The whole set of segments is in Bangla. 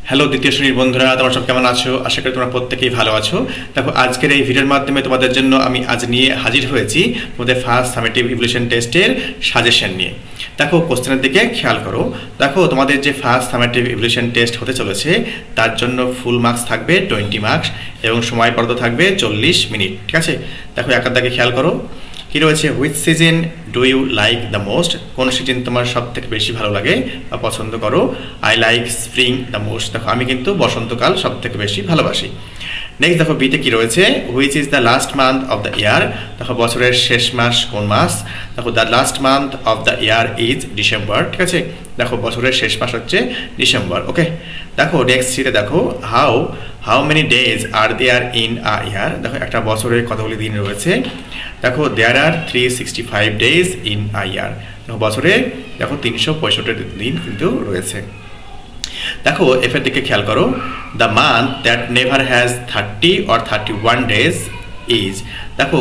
হ্যালো দ্বিতীয় শ্রেণীর বন্ধুরা, তোমরা সব কেমন আছো? আশা করি তোমরা প্রত্যেকেই ভালো আছো। দেখো, আজকের এই ভিডিওর মাধ্যমে তোমাদের জন্য আমি আজ নিয়ে হাজির হয়েছি তোমাদের ফার্স্ট সামেটিভ ইভ্যালুয়েশন টেস্টের সাজেশন নিয়ে। দেখো, কোশ্চেনের দিকে খেয়াল করো। দেখো, তোমাদের যে ফার্স্ট সামেটিভ ইভ্যালুয়েশন টেস্ট হতে চলেছে তার জন্য ফুল মার্কস থাকবে 20 মার্কস এবং সময় পর্যন্ত থাকবে 40 মিনিট। ঠিক আছে, দেখো একার দিকে খেয়াল করো। কি রয়েছে? Which season do you like the most? কোন সিজন তোমার সব থেকে বেশি ভালো লাগে বা পছন্দ করো? I like spring the most. দেখো, আমি কিন্তু বসন্তকাল সব থেকে বেশি ভালোবাসি। নেক্সট দেখো, বিতে কি রয়েছে? Which is the last month of the year? দেখো, বছরের শেষ মাস কোন মাস? দেখো, the last month of the year is December. ঠিক আছে, দেখো বছরের শেষ মাস হচ্ছে ডিসেম্বর। ওকে, দেখো নেক্সট সিটে দেখো, how many days are there in a year? দেখো, একটা বছরে কতগুলি দিন রয়েছে? দেখো, দেয়ার আর 365 ডেজ ইন আ ইয়ার। দেখো, বছরে দেখো 365 দিন কিন্তু রয়েছে। দেখো, এফের দিকে খেয়াল করো। The month that never has 30 or 31 days is. দেখো,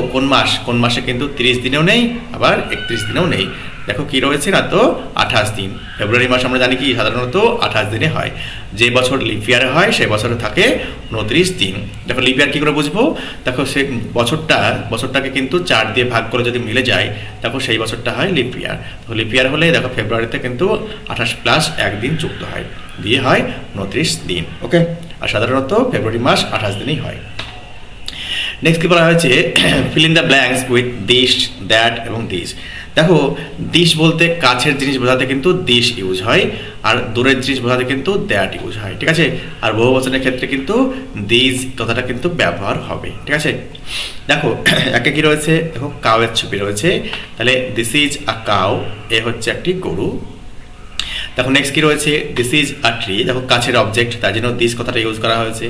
কোন মাসে কিন্তু 30 দিনেও নেই আবার 31 দিনেও নেই। দেখো কি রয়েছে না, তো 28 দিন। ফেব্রুয়ারি মাস আমরা জানি কি সাধারণত 28 দিনে হয়। যে বছর লিপ ইয়ারে হয় সেই বছরে থাকে 29 দিন। দেখো, লিপ ইয়ার কী করে বুঝবো? দেখো, সে বছরটাকে কিন্তু 4 দিয়ে ভাগ করে যদি মিলে যায়, দেখো সেই বছরটা হয় লিপ ইয়ার। তো লিপ ইয়ার হলে দেখো ফেব্রুয়ারিতে কিন্তু 28 প্লাস 1 দিন যুক্ত হয়, দিয়ে হয় 29 দিন। ওকে, আর সাধারণত ফেব্রুয়ারি মাস 28 দিনই হয়। নেক্সট কি বলা হয়েছে? Fill in the blanks with this, that এবং দিস। দেখো, দিস বলতে কাছের জিনিস বোঝাতে কিন্তু দিস ইউজ হয়, আর দূরের জিনিস বোঝাতে কিন্তু দ্যাট ইউজ হয়। ঠিক আছে, আর বহু বচনের ক্ষেত্রে কিন্তু দিস কথাটা কিন্তু ব্যবহার হবে। ঠিক আছে, দেখো একে কি রয়েছে? দেখো, কাউয়ের ছবি রয়েছে, তাহলে দিস ইজ আ কাউ, এ হচ্ছে একটি গরু। দেখো নেক্সট কি রয়েছে? This is a tree. দেখো, কাছের অবজেক্ট, তার জন্য দিস কথাটা ইউজ করা হয়েছে।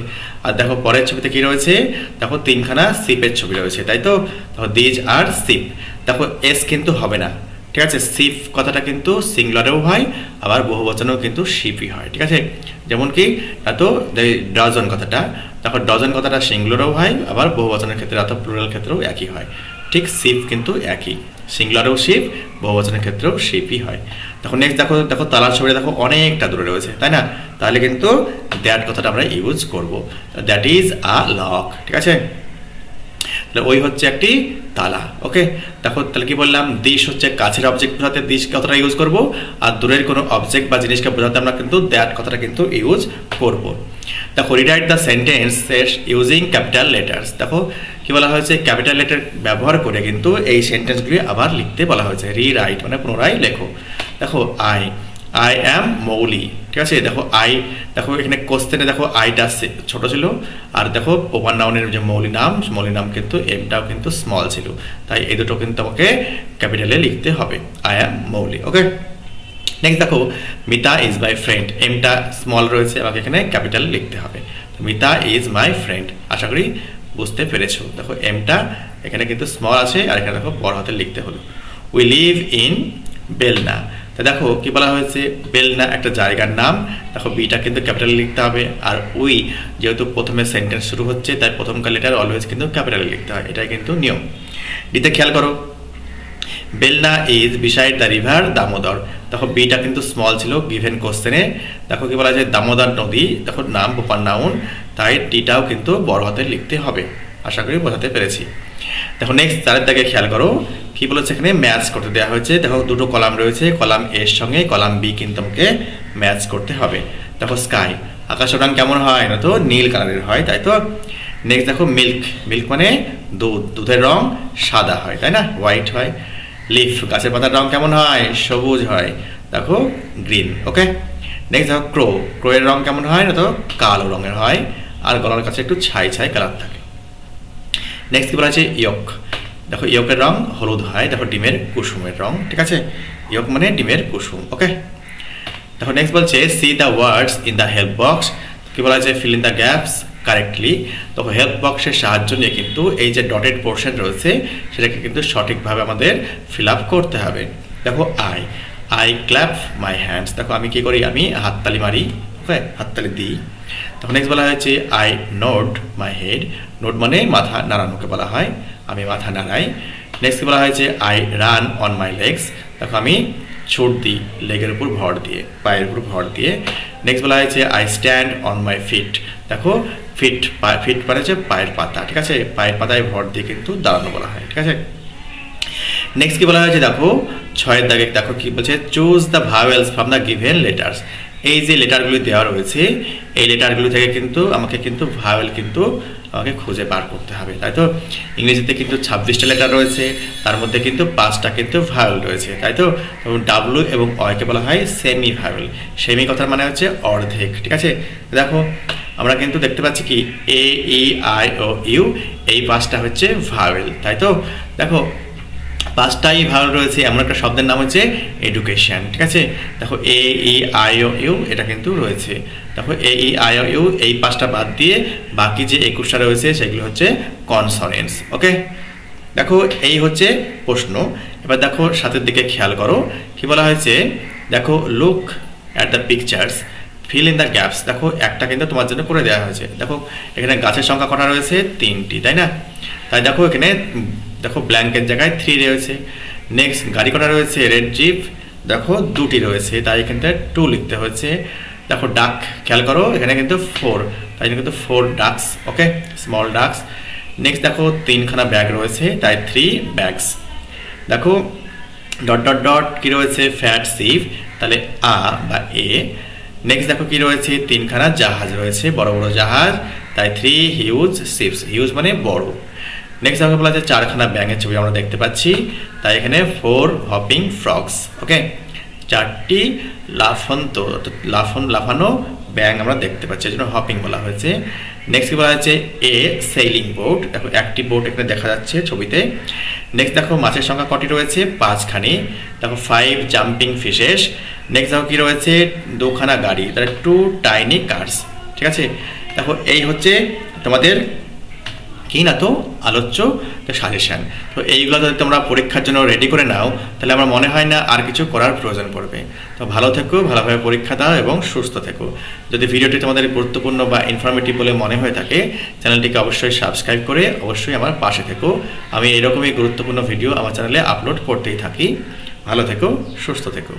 আর দেখো পরের ছবিতে কি রয়েছে? দেখো 3খানা শিপের ছবি রয়েছে, তাই তো? দেখো, দিজ আর শিপ। দেখো, এস কিন্তু হবে না। ঠিক আছে, শিপ কথাটা কিন্তু সিঙ্গুলারেও হয়, আবার বহু বচনেও কিন্তু শিপই হয়। ঠিক আছে, যেমন কি তো ডজন কথাটা, দেখো ডজন কথাটা সিঙ্গুলারেও হয়, আবার বহু বচনের ক্ষেত্রে অর্থাৎ প্লুরাল ক্ষেত্রেও একই হয়। ঠিক, শিপ কিন্তু একই, সিঙ্গুলারেও শিপ, বহু বচনের ক্ষেত্রেও শিপই হয়। দেখো নেক্সট দেখো তালার ছবিটা দেখো অনেকটা দূরে রয়েছে, তাই না? তাহলে কিন্তু দ্যাট কথাটা আমরা ইউজ করব। That is a lock. ঠিক আছে, তাহলে ওই হচ্ছে একটি তালা। ওকে, দেখো তাহলে কি বললাম? দিস হচ্ছে কাছের অবজেক্ট বোঝাতে দিস কথাটা ইউজ করব, আর দূরের কোনো অবজেক্ট বা জিনিসকে বোঝাতে আমরা কিন্তু দ্যাট কথাটা কিন্তু ইউজ করব। দেখো, rewrite the sentences using capital letters. দেখো কি বলা হয়েছে? ক্যাপিটাল লেটার ব্যবহার করে কিন্তু এই সেন্টেন্সগুলি আবার লিখতে বলা হয়েছে। রিরাইট মানে পুনরায় লেখো। দেখো, আই অ্যাম মৌলি। ঠিক আছে, দেখো দেখো এখানে কোশ্চেনে দেখো আইটা ছোট ছিল, আর দেখো প্রপার নাউনের যে মৌলি নাম কিন্তু এমটাও কিন্তু স্মল ছিল, তাই এই দুটো কিন্তু আমাকে ক্যাপিটালে লিখতে হবে। I am Mouli. Okay, next দেখো, মিতা ইজ মাই ফ্রেন্ড। এমটা স্মল রয়েছে, আমাকে এখানে ক্যাপিটাল লিখতে হবে। Mita is my friend. আশা করি বুঝতে পেরেছো। দেখো, এমটা এখানে কিন্তু স্মল আছে, আর এখানে দেখো বড় হাতে লিখতে হলো। We live in Belna. তা দেখো কি বলা হয়েছে? বেলনা একটা জায়গার নাম। দেখো, বিটা কিন্তু ক্যাপিটালে লিখতে হবে, আর উই যেহেতু প্রথমে সেন্টেন্স শুরু হচ্ছে তাই প্রথমকার লেটার অলওয়েজ কিন্তু ক্যাপিটালে লিখতে হয়, এটাই কিন্তু নিয়ম। ডিতে খেয়াল করো, Belna is beside the river Damodar. দেখো, বিটা কিন্তু স্মল ছিল গিভেন কোশ্চেনে। দেখো কি বলা যায়? দামোদর নদী। দেখো, নাম প্রপার নাউন, তাই টিটাও কিন্তু বড় হাতে লিখতে হবে। আশা করি বোঝাতে পেরেছি। দেখো নেক্সট তারের দিকে খেয়াল করো, কি বলেছে? এখানে ম্যাচ করতে দেওয়া হয়েছে। দেখো, দুটো কলাম রয়েছে, কলাম এর সঙ্গে কলাম বি কিন্তু আমাকে ম্যাচ করতে হবে। দেখো, স্কাই, আকাশের রং কেমন হয় না, তো নীল কালারের হয়, তাই তো? নেক্সট দেখো, মিল্ক মানে দুধের রং সাদা হয়, তাই না? হোয়াইট হয়। লিফ, গাছের পাতার রং কেমন হয়? সবুজ হয়, দেখো গ্রিন। ওকে, নেক্সট দেখো, ক্রোয়ের রং কেমন হয় না, তো কালো রঙের হয়, আর গলার কাছে একটু ছাই কালার থাকে। নেক্সট কি বলা আছে? ইয়ক। দেখো, ইয়কের রং হলুদ হয়, দেখো ডিমের কুসুমের রং। ঠিক আছে, ইয়ক মানে ডিমের কুসুম। ওকে, দেখো নেক্সট বলছে C the words in the help box. কি বলা আছে? Fill in the gaps correctly. দেখো, হেল্প বক্সের সাহায্য নিয়ে কিন্তু এই যে ডটেড পোর্শন রয়েছে সেটাকে কিন্তু সঠিকভাবে আমাদের ফিল আপ করতে হবে। দেখো, আই ক্ল্যাপ মাই হ্যান্ডস। দেখো, আমি কি করি? আমি হাততালি মারি। ওকে, হাততালি দিই। তখন নেক্সট বলা হয়েছে I node my head. Node মানে মাথা নাড়ানোকে বলা হয়, আমি মাথা নাড়াই। নেক্সট বলা হয়েছে I run on my legs. দেখো, আমি ছুট দিই লেগের উপর ভর দিয়ে, পায়ের উপর ভর দিয়ে। নেক্সট বলা হয়েছে I stand on my feet. দেখো ফিট ফিট মানে হচ্ছে পায়ের পাতা, ঠিক আছে, পায়ের পাতায় ভর দিয়ে কিন্তু দাঁড়ানো বলা হয়, ঠিক আছে। নেক্সট কি বলা হয়েছে দেখো 6 দাগে, দেখো কি বলছে choose the vowels from the given letters. এই যে লেটারগুলি দেওয়া রয়েছে এই লেটারগুলো থেকে কিন্তু আমাকে কিন্তু ভাওয়েল কিন্তু আমাকে খুঁজে বার করতে হবে, তাই তো। ইংরেজিতে কিন্তু 26টা লেটার রয়েছে, তার মধ্যে কিন্তু 5টা কিন্তু ভাওয়েল রয়েছে, তাই তো। এবং ডাব্লু এবং অয়কে বলা হয় সেমি ভাওয়েল। সেমি কথার মানে হচ্ছে অর্ধেক, ঠিক আছে। দেখো আমরা কিন্তু দেখতে পাচ্ছি কি এ ই আই ও ইউ, এই 5টা হচ্ছে ভাওয়েল, তাই তো। দেখো 5টাই ভাওয়েল রয়েছে এমন একটা শব্দের নাম হচ্ছে এডুকেশন, ঠিক আছে। দেখো এ ই আই ও ইউ এটা কিন্তু রয়েছে। দেখো এ ই আই ও ইউ এই 5টা বাদ দিয়ে বাকি যে 21টা রয়েছে সেগুলো হচ্ছে কনসোনেন্টস, ওকে। দেখো এই হচ্ছে প্রশ্ন। এবার দেখো সাথের দিকে খেয়াল করো কি বলা হয়েছে, দেখো look at the pictures, fill in the gaps. দেখো একটা কিন্তু তোমার জন্য করে দেওয়া হয়েছে। দেখো এখানে গাছের সংখ্যা কটা রয়েছে 3টি, তাই না। তাই দেখো এখানে দেখো ব্ল্যাঙ্কের জায়গায় 3 রয়েছে। নেক্সট গাড়ি কটা রয়েছে রেড জিপ, দেখো 2টি রয়েছে, তাই এখানটা 2 লিখতে হয়েছে। দেখো ডাক খেয়াল করো এখানে কিন্তু 4, তাই কিন্তু 4 ডাকস, ওকে, স্মল ডাকস। নেক্সট দেখো 3খানা ব্যাগ রয়েছে, তাই 3 ব্যাগস। দেখো ডট ডট ডট কি রয়েছে ফ্যাট শিপ, তাহলে আ বা এ। নেক্সট দেখো কি রয়েছে 3খানা জাহাজ রয়েছে, বড় বড় জাহাজ, তাই 3 হিউজ শিপস, হিউজ মানে বড়। নেক্সট আমাকে বলা আছে 4খানা ব্যাঙের ছবি আমরা দেখতে পাচ্ছি, তাই এখানে 4 হপিং ফ্রগস, ওকে। 4টি লাফানো ব্যাঙ আমরা দেখতে পাচ্ছি, এই জন্য হপিং বলা হয়েছে। নেক্সট কি বলা হয়েছে এ সেইলিং বোট, দেখো একটি বোট এখানে দেখা যাচ্ছে ছবিতে। নেক্সট দেখো মাছের সংখ্যা কটি রয়েছে 5খানি, দেখো 5 জাম্পিং ফিশেস। নেক্সট দেখো কি রয়েছে 2খানা গাড়ি, তাহলে 2 টাইনি কার্স, ঠিক আছে। দেখো এই হচ্ছে তোমাদের কি না তো আলোচ্য সাজেশন। তো এইগুলো যদি তোমরা পরীক্ষার জন্য রেডি করে নাও তাহলে আমার মনে হয় না আর কিছু করার প্রয়োজন পড়বে। তো ভালো থেকো, ভালোভাবে পরীক্ষা দাও এবং সুস্থ থেকো। যদি ভিডিওটি তোমাদের গুরুত্বপূর্ণ বা ইনফরমেটিভ বলে মনে হয়ে থাকে চ্যানেলটিকে অবশ্যই সাবস্ক্রাইব করে অবশ্যই আমার পাশে থেকো। আমি এরকমই গুরুত্বপূর্ণ ভিডিও আমার চ্যানেলে আপলোড করতেই থাকি। ভালো থেকো, সুস্থ থেকো।